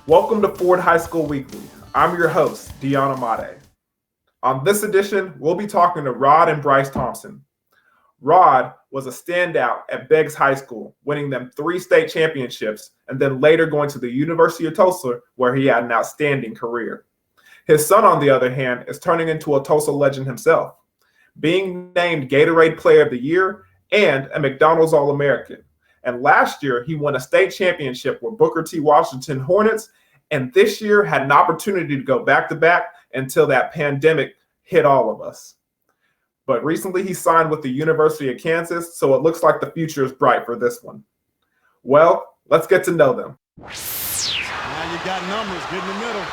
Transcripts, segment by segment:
Welcome to Ford High School Weekly. I'm your host, Deion Imade. On this edition, we'll be talking to Rod and Bryce Thompson. Rod was a standout at Beggs High School, winning them 3 state championships, and then later going to the University of Tulsa, where he had an outstanding career. His son, on the other hand, is turning into a Tulsa legend himself, being named Gatorade Player of the Year and a McDonald's All-American. And last year, he won a state championship with Booker T. Washington Hornets, and this year had an opportunity to go back-to-back until that pandemic hit all of us. But recently, he signed with the University of Kansas, so it looks like the future is bright for this one. Well, let's get to know them. Now you got numbers, get in the middle.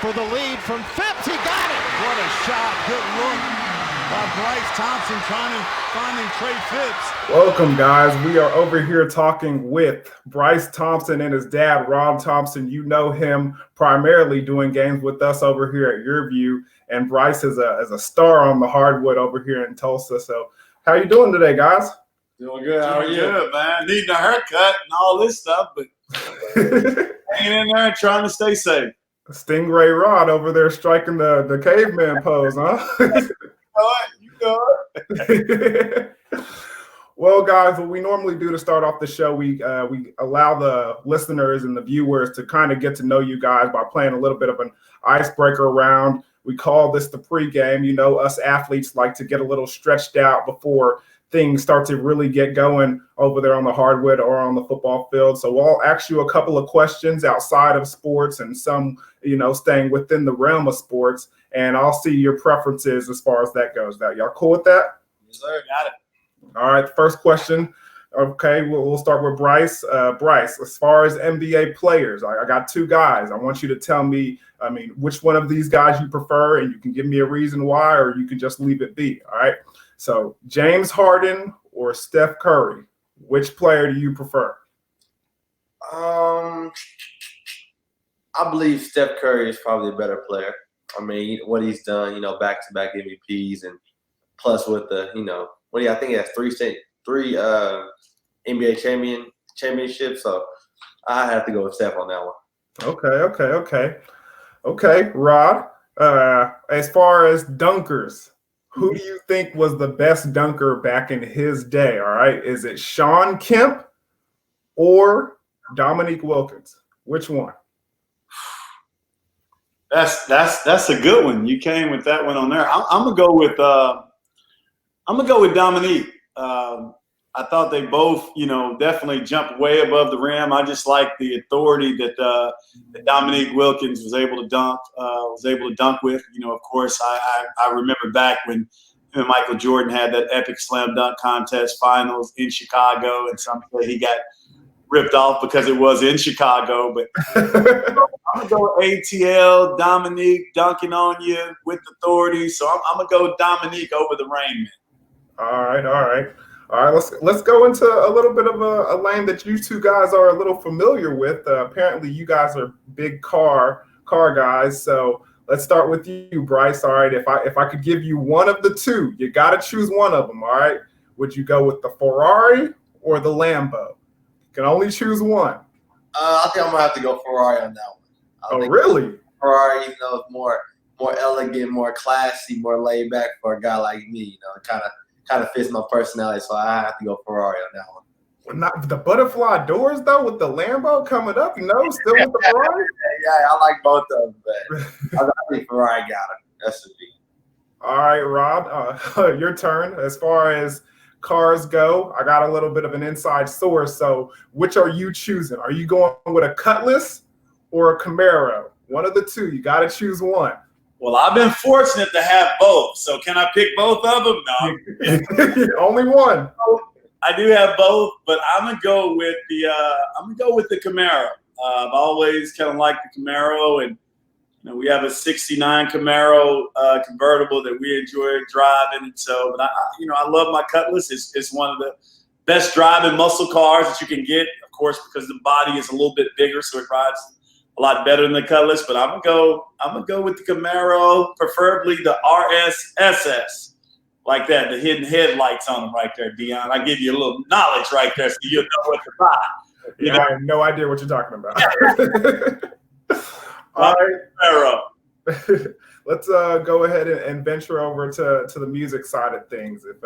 For the lead from Phipps, he got it! What a shot, good look by Bryce Thompson finding Trey Phipps. Welcome, guys. We are over here talking with Bryce Thompson and his dad, Rod Thompson. You know him primarily doing games with us over here at YurView, and Bryce is a star on the hardwood over here in Tulsa. So how you doing today, guys? Doing good. How are you? Good, man. Needing a haircut and all this stuff, but hanging in there and trying to stay safe. Stingray Rod over there striking the caveman pose, huh? You know it. Well, guys, what we normally do to start off the show, we allow the listeners and the viewers to kind of get to know you guys by playing a little bit of an icebreaker round. We call this the pregame. You know, us athletes like to get a little stretched out before things start to really get going over there on the hardwood or on the football field. So I'll ask you a couple of questions outside of sports and some, staying within the realm of sports, and I'll see your preferences as far as that goes. Now, y'all cool with that? Yes, sir. Got it. All right, first question. Okay, we'll start with Bryce. Bryce, as far as NBA players, I got 2 guys. I want you to tell me, which one of these guys you prefer, and you can give me a reason why, or you can just leave it be, all right? So James Harden or Steph Curry, which player do you prefer? I believe Steph Curry is probably a better player. What he's done, back-to-back MVPs, and plus with the, I think he has 3 NBA championships. So I have to go with Steph on that one. Okay, Rod. As far as dunkers, who do you think was the best dunker back in his day? All right, is it Shawn Kemp or Dominique Wilkins? Which one? That's a good one. You came with that one on there. I'm gonna go with Dominique. I thought they both, definitely jumped way above the rim. I just like the authority that Dominique Wilkins was able to dunk with. Of course, I remember back when him and Michael Jordan had that epic slam dunk contest finals in Chicago, and some say he got ripped off because it was in Chicago. But I'm gonna go ATL, Dominique dunking on you with authority. So I'm gonna go Dominique over the Rain Man. All right, let's go into a little bit of a lane that you 2 guys are a little familiar with. Apparently, you guys are big car guys. So let's start with you, Bryce. All right, if I could give you one of the 2, you got to choose one of them. All right, would you go with the Ferrari or the Lambo? You can only choose one. I think I'm gonna have to go Ferrari on that one. Really? Ferrari, more elegant, more classy, more laid back for a guy like me. Kind of fits my personality, so I have to go Ferrari on that one. Well, not the butterfly doors though, with the Lambo coming up, still with the Ferrari. Yeah, I like both of them, but I think Ferrari got him. That's the thing. All right, Rob, your turn. As far as cars go, I got a little bit of an inside source. So, which are you choosing? Are you going with a Cutlass or a Camaro? One of the 2. You got to choose one. Well, I've been fortunate to have both. So can I pick both of them? No. Only one. I do have both, but I'm gonna go with the Camaro. I've always kind of liked the Camaro, and we have a '69 Camaro convertible that we enjoy driving. And so, but I love my Cutlass. It's one of the best driving muscle cars that you can get, of course, because the body is a little bit bigger, so it rides a lot better than the Cutlass. But I'm gonna go with the Camaro, preferably the RSSS, like that, the hidden headlights on them right there, Deion. I give you a little knowledge right there, so you'll know what to buy. Yeah, I have no idea what you're talking about. All right. Let's go ahead and venture over to the music side of things. If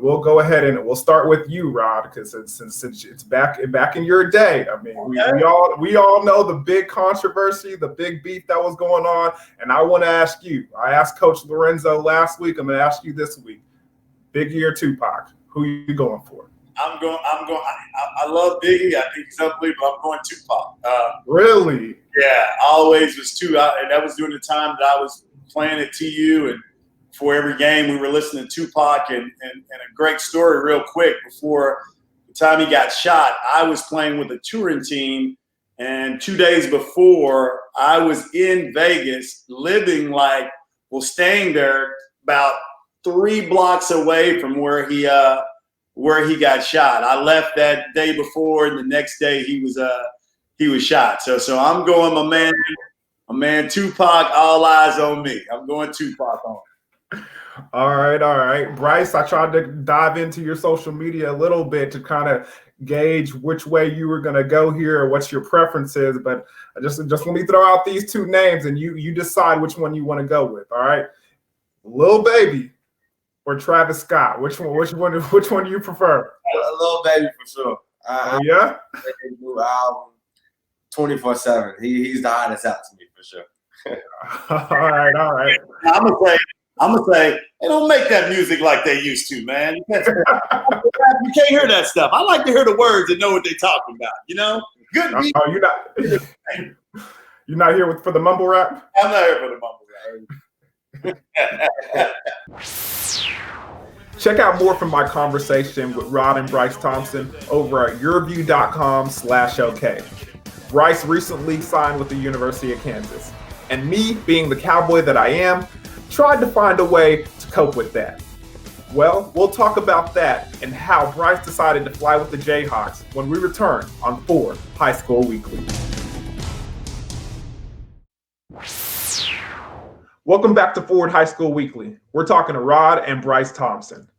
we'll go ahead and we'll start with you, Rod, because since it's back in your day. I mean, we all know the big controversy, the big beef that was going on, and I want to ask you. I asked Coach Lorenzo last week. I'm going to ask you this week. Biggie or Tupac? Who you going for? I'm going. I love Biggie. I think he's unbelievable. I'm going Tupac. Really? Yeah, I always was too. And that was during the time that I was playing at TU, and for every game we were listening to Tupac. And a great story, real quick, before the time he got shot, I was playing with a touring team, and 2 days before, I was in Vegas, staying there about 3 blocks away from where he got shot. I left that day before, and the next day he was shot. So I'm going my man Tupac. All eyes on me. I'm going Tupac on. All right. Bryce, I tried to dive into your social media a little bit to kind of gauge which way you were going to go here or what your preference is, but just let me throw out these 2 names and you decide which one you want to go with. All right. Lil Baby or Travis Scott? Which one do you prefer? Lil Baby for sure. Yeah? New album 24/7. He's the hottest out to me for sure. All right. I'm gonna say they don't make that music like they used to, man. You can't hear that stuff. I like to hear the words and know what they're talking about. You know, good. Oh, you're not here for the mumble rap? I'm not here for the mumble rap. Check out more from my conversation with Rod and Bryce Thompson over at YurView.com/OK. Bryce recently signed with the University of Kansas, and me, being the cowboy that I am, tried to find a way to cope with that. Well, we'll talk about that and how Bryce decided to fly with the Jayhawks when we return on Ford High School Weekly. Welcome back to Ford High School Weekly. We're talking to Rod and Bryce Thompson.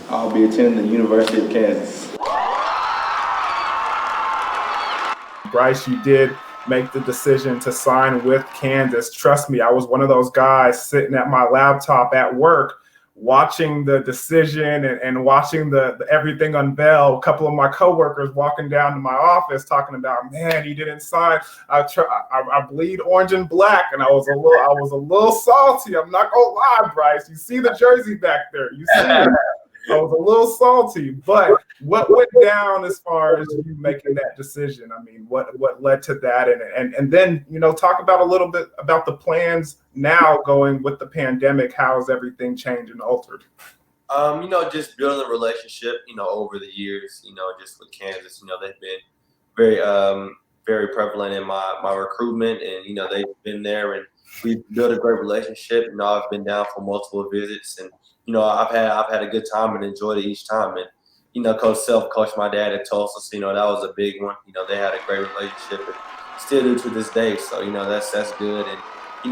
I'll be attending the University of Kansas. Bryce, you did make the decision to sign with Kansas. Trust me, I was one of those guys sitting at my laptop at work watching the decision and watching the everything unveil. A couple of my coworkers walking down to my office talking about, man, he didn't sign. I bleed orange and black, and I was a little salty. I'm not gonna lie, Bryce. You see the jersey back there. You see it. I was a little salty, but what went down as far as you making that decision? I mean, what led to that? And then, talk about a little bit about the plans now going with the pandemic. How has everything changed and altered? Just building a relationship, over the years, just with Kansas, they've been very, very prevalent in my recruitment, and, they've been there and we've built a great relationship. I've been down for multiple visits, and I've had a good time and enjoyed it each time. And Coach Self coached my dad at Tulsa, so that was a big one. They had a great relationship and still do to this day. So that's good. And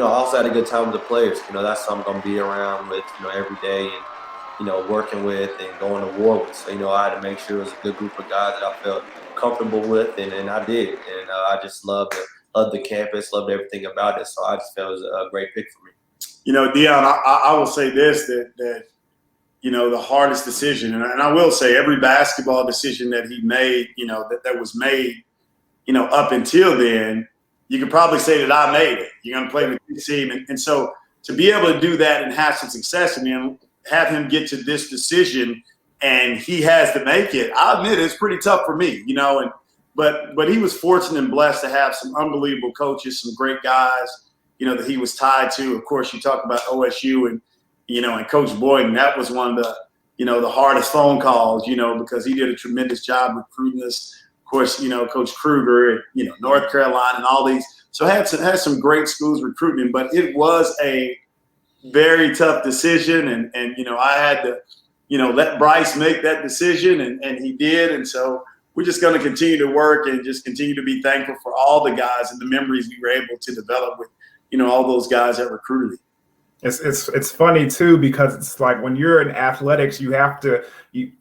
I also had a good time with the players. That's something I'm gonna be around with every day and working with and going to war with. So I had to make sure it was a good group of guys that I felt comfortable with, and I did. And I just loved the campus, loved everything about it. So I just felt it was a great pick for me. Deion, I will say this, that the hardest decision, and I will say every basketball decision that he made, that was made, up until then, you could probably say that I made it. You're going to play with this team. And so to be able to do that and have some success and have him get to this decision and he has to make it, I admit it's pretty tough for me, but he was fortunate and blessed to have some unbelievable coaches, some great guys, that he was tied to. Of course, you talk about OSU and Coach Boyd, and that was one of the, the hardest phone calls, because he did a tremendous job recruiting us. Of course, Coach Kruger, North Carolina and all these. So had some great schools recruiting him, but it was a very tough decision. And I had to, let Bryce make that decision, and he did. And so we're just going to continue to work and just continue to be thankful for all the guys and the memories we were able to develop with, all those guys that recruited him. It's funny too, because it's like when you're in athletics, you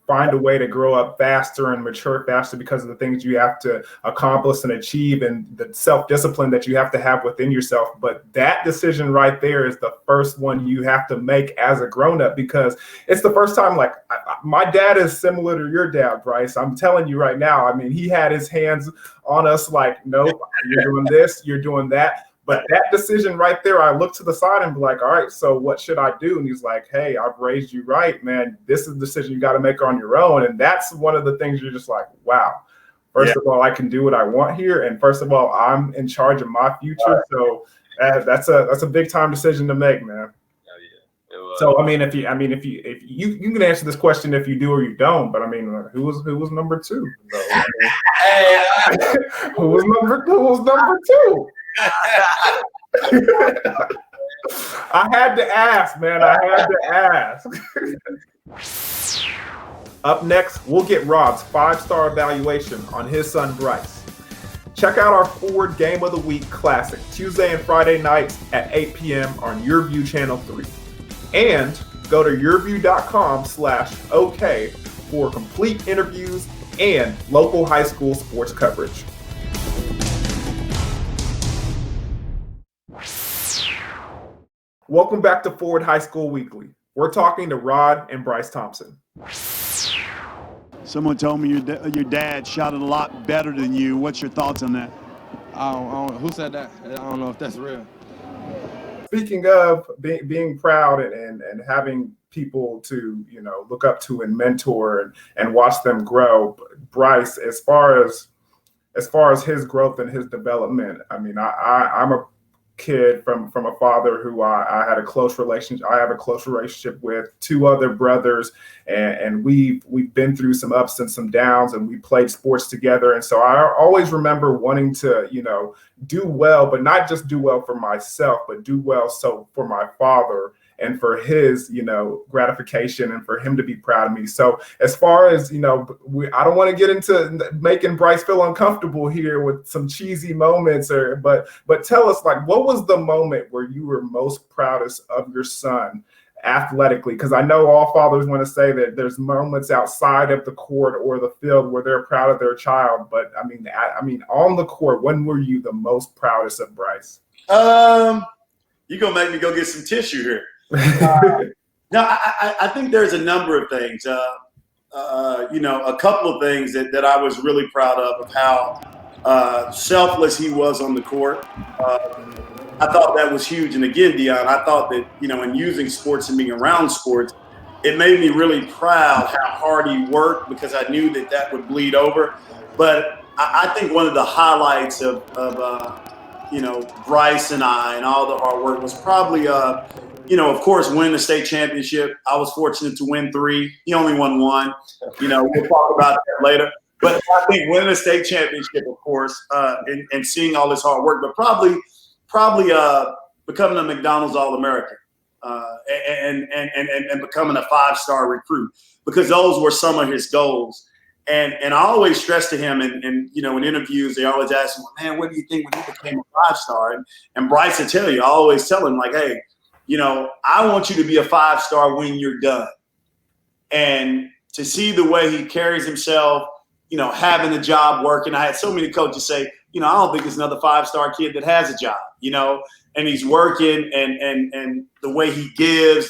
find a way to grow up faster and mature faster because of the things you have to accomplish and achieve and the self-discipline that you have to have within yourself. But that decision right there is the first one you have to make as a grown-up, because it's the first time, like my dad is similar to your dad, Bryce. I'm telling you right now. I mean, he had his hands on us like, nope, you're doing this, you're doing that. But that decision right there, I look to the side and be like, all right, so what should I do? And he's like, hey, I've raised you right, man. This is a decision you got to make on your own. And that's one of the things you're just like, wow. First of all, I can do what I want here. And first of all, I'm in charge of my future. So that's a big time decision to make, man. So I mean, if you can answer this question if you do or you don't, but I mean, who was number two? Who was number two? I had to ask, man. I had to ask. Up next, we'll get Rob's 5-star evaluation on his son Bryce. Check out our Forward Game of the Week Classic Tuesday and Friday nights at 8 p.m. on YurView Channel 3. And go to yourview.com/OK for complete interviews and local high school sports coverage. Welcome back to Forward High School Weekly. We're talking to Rod and Bryce Thompson. Someone told me your dad shot it a lot better than you. What's your thoughts on that? Who said that? I don't know if that's real. Speaking of being proud and having people to, look up to and mentor and watch them grow, Bryce, as far as his growth and his development, I mean, I'm a kid from a father who I had a close relationship. I have a close relationship with 2 other brothers, and we've been through some ups and some downs, and we played sports together. And so I always remember wanting to, do well, but not just do well for myself, but do well for my father and for his, gratification and for him to be proud of me. So as far as, I don't want to get into making Bryce feel uncomfortable here with some cheesy moments, but tell us, like, what was the moment where you were most proudest of your son athletically? Because I know all fathers want to say that there's moments outside of the court or the field where they're proud of their child. But I mean, on the court, when were you the most proudest of Bryce? You're going to make me go get some tissue here. No, I think there's a number of things, a couple of things that I was really proud of how selfless he was on the court. I thought that was huge. And again, Deion, I thought that, in using sports and being around sports, it made me really proud how hard he worked, because I knew that would bleed over. But I think one of the highlights of Bryce and I and all the hard work was probably of course, winning the state championship. I was fortunate to win 3. He only won 1. We'll talk about that later. But I think winning the state championship, of course, and seeing all this hard work, but probably becoming a McDonald's All-American and becoming a 5-star recruit, because those were some of his goals. And I always stress to him, and in interviews, they always ask him, man, what do you think when you became a 5-star? And Bryce will tell you, I always tell him, like, hey, I want you to be a 5-star when you're done. And to see the way he carries himself, having a job, working. I had so many coaches say, I don't think there's another 5-star kid that has a job, and he's working, and the way he gives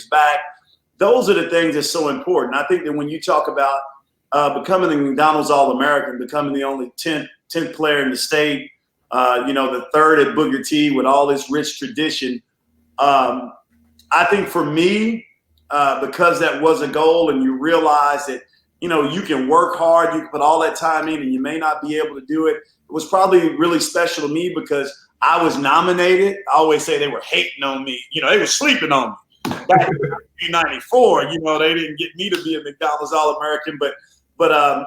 back. Those are the things that's so important. I think that when you talk about becoming the McDonald's All-American, becoming the only 10th player in the state, the 3rd at Booker T with all this rich tradition, I think for me, because that was a goal, and you realize that, you can work hard, you can put all that time in, and you may not be able to do it. It was probably really special to me because I was nominated. I always say they were hating on me. They were sleeping on me. Back in 1994, they didn't get me to be a McDonald's All-American, but I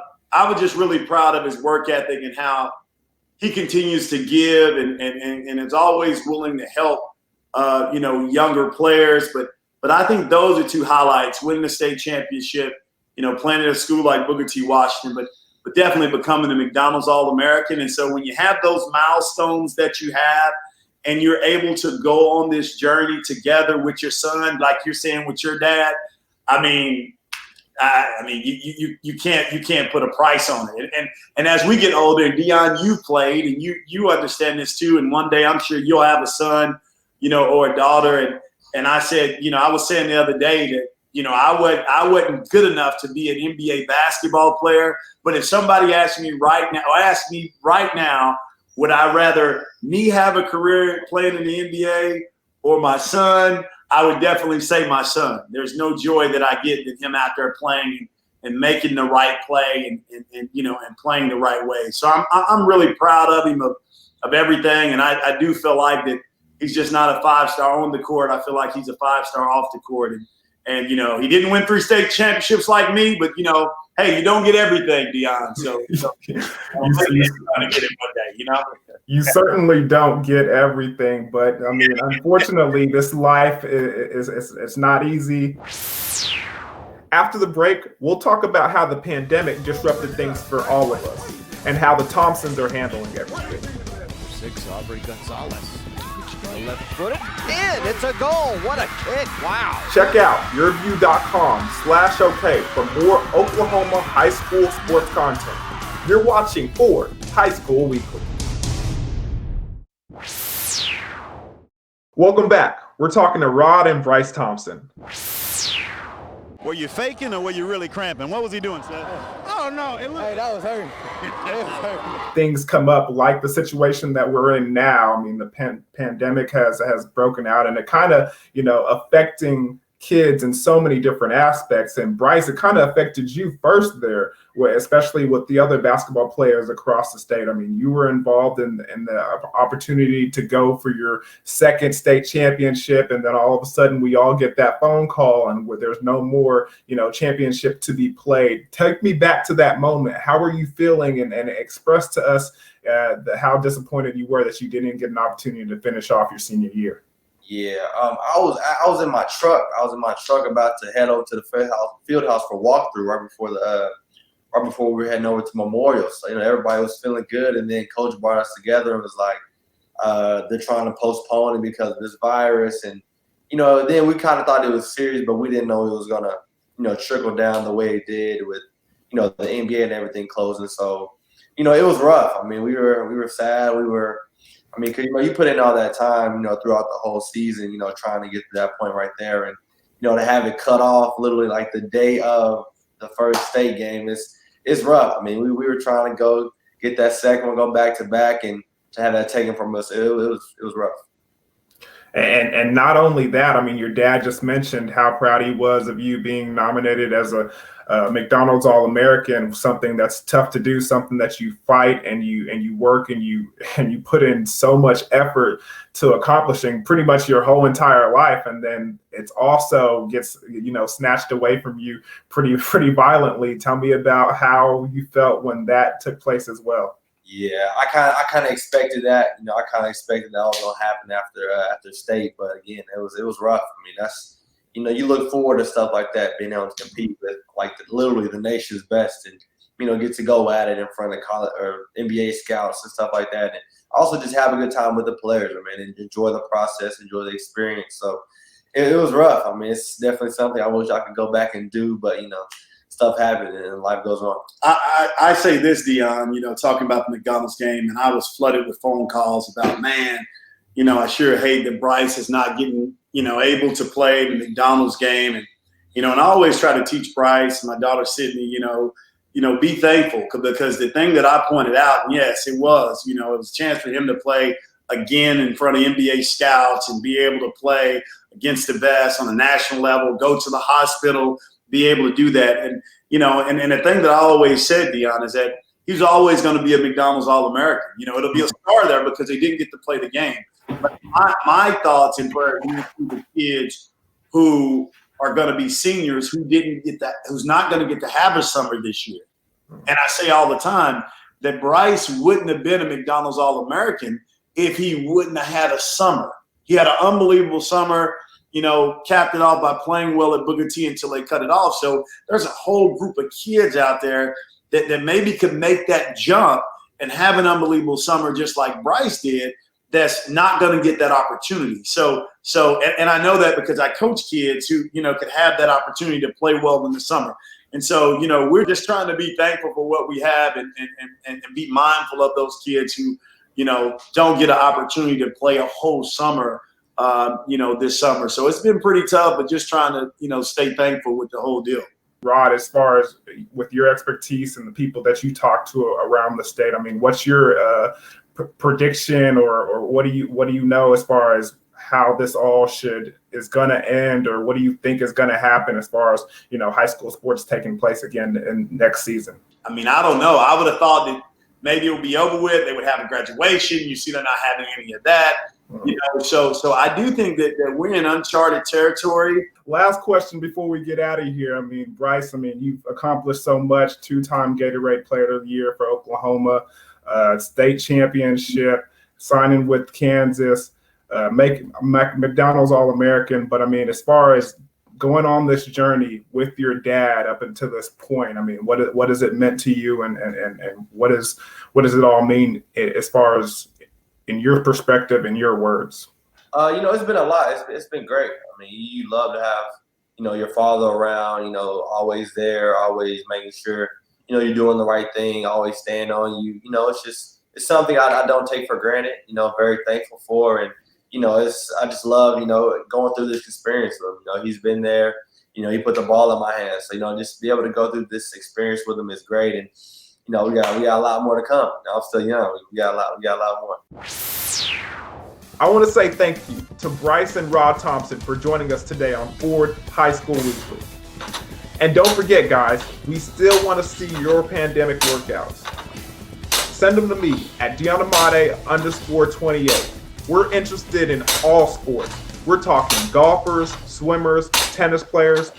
was just really proud of his work ethic and how he continues to give and is always willing to help younger players. But I think those are 2 highlights: winning the state championship, playing at a school like Booker T. Washington, but definitely becoming the McDonald's All-American. And so when you have those milestones that you have, and you're able to go on this journey together with your son, like you're saying with your dad, I mean, you can't put a price on it. And as we get older, Deion, you played, and you understand this too. And one day, I'm sure you'll have a son, or a daughter. And I said, I was saying the other day that, I wasn't good enough to be an NBA basketball player. But if somebody asked me right now, would I rather me have a career playing in the NBA or my son? I would definitely say my son. There's no joy that I get in him out there playing and making the right play and playing the right way. So I'm really proud of him of everything. And I do feel like that he's just not a 5-star on the court. I feel like he's a 5-star off the court. And he didn't win 3 state championships like me, but hey, you don't get everything, Deion. So maybe he's going to get it one day, You certainly don't get everything, but I mean, unfortunately, this life it's not easy. After the break, we'll talk about how the pandemic disrupted things for all of us and how the Thompsons are handling everything. 6, Aubrey Gonzalez. 11-footed in. It's a goal. What a kick. Wow. Check out YurView.com/OK for more Oklahoma high school sports content. You're watching Ford High School Weekly. Welcome back. We're talking to Rod and Bryce Thompson. Were you faking or were you really cramping? What was he doing, Seth? Oh, no. Hey, that was hurting. It was hurting. Things come up like the situation that we're in now. I mean, the pandemic has broken out, and it kind of, affecting kids in so many different aspects. And Bryce, it kind of affected you first there, especially with the other basketball players across the state. I mean, you were involved in the opportunity to go for your 2nd state championship, and then all of a sudden we all get that phone call and where there's no more, championship to be played. Take me back to that moment. How were you feeling, and express to us how disappointed you were that you didn't get an opportunity to finish off your senior year? Yeah, I was in my truck. I was in my truck about to head over to the field house for walkthrough right before we were heading over to Memorial. So everybody was feeling good, and then Coach brought us together and was like, they're trying to postpone it because of this virus, and then we kind of thought it was serious, but we didn't know it was gonna trickle down the way it did with the NBA and everything closing. So it was rough. I mean, we were sad. Because you put in all that time, throughout the whole season, trying to get to that point right there, and to have it cut off literally like the day of the first state game it's rough. I mean, we were trying to go get that second one, go back to back, and to have that taken from us, it was rough. And not only that, I mean, your dad just mentioned how proud he was of you being nominated as a McDonald's All-American, something that's tough to do, something that you fight and you work and you put in so much effort to accomplishing pretty much your whole entire life, and then it's also gets snatched away from you pretty violently. Tell me about how you felt when that took place as well. Yeah, I kind of expected that. I kind of expected that was gonna happen after state, but again, it was rough. I mean, that's you look forward to stuff like that, being able to compete with literally the nation's best, and get to go at it in front of college or NBA scouts and stuff like that, and also just have a good time with the players, and enjoy the process, enjoy the experience. So it was rough. I mean, it's definitely something I wish I could go back and do, but stuff happens and life goes on. I say this, Deion, talking about the McDonald's game, and I was flooded with phone calls about, man, I sure hate that Bryce is not getting, able to play the McDonald's game. And I always try to teach Bryce and my daughter Sydney, be thankful, because the thing that I pointed out, yes, it was a chance for him to play again in front of NBA scouts and be able to play against the best on a national level, go to the hospital, be able to do that. And, and the thing that I always said, Deion, is that he's always going to be a McDonald's All-American. It'll be a star there because they didn't get to play the game. But my thoughts and prayers to the kids who are going to be seniors who's not going to get to have a summer this year. And I say all the time that Bryce wouldn't have been a McDonald's All-American if he wouldn't have had a summer. He had an unbelievable summer. Capped it off by playing well at Booker T until they cut it off. So there's a whole group of kids out there that maybe could make that jump and have an unbelievable summer just like Bryce did, that's not going to get that opportunity. So I know that because I coach kids who, could have that opportunity to play well in the summer. And so, we're just trying to be thankful for what we have and be mindful of those kids who, don't get an opportunity to play a whole summer, this summer. So it's been pretty tough, but just trying to, stay thankful with the whole deal. Rod, as far as with your expertise and the people that you talk to around the state, I mean, what's your prediction or what do you know as far as how this all is going to end, or what do you think is going to happen as far as, high school sports taking place again in next season? I mean, I don't know. I would have thought that maybe it would be over with. They would have a graduation. You see, they're not having any of that. So I do think that we're in uncharted territory. Last question before we get out of here. I mean, Bryce, you've accomplished so much, 2-time Gatorade Player of the Year for Oklahoma, state championship, signing with Kansas, make McDonald's All-American. But as far as going on this journey with your dad up until this point, what has it meant to you, and what does it all mean as far as in your perspective, in your words? It's been a lot. It's been great. You love to have, your father around, always there, always making sure, you're doing the right thing, always stand on you. It's something I don't take for granted, very thankful for. And, I just love, going through this experience with him. He's been there, he put the ball in my hands. So, just to be able to go through this experience with him is great. And, we got a lot more to come. I'm still young. We got a lot more. I want to say thank you to Bryce and Rod Thompson for joining us today on Ford High School Weekly. And don't forget, guys, we still want to see your pandemic workouts. Send them to me at Deion Imade _28. We're interested in all sports. We're talking golfers, swimmers, tennis players,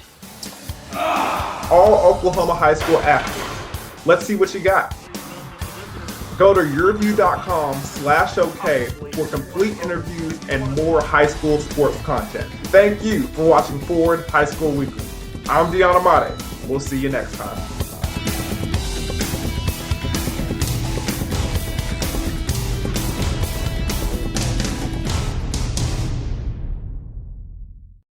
all Oklahoma high school athletes. Let's see what you got. Go to YurView.com/OK for complete interviews and more high school sports content. Thank you for watching Ford High School Weekly. I'm Deion Imade. We'll see you next time.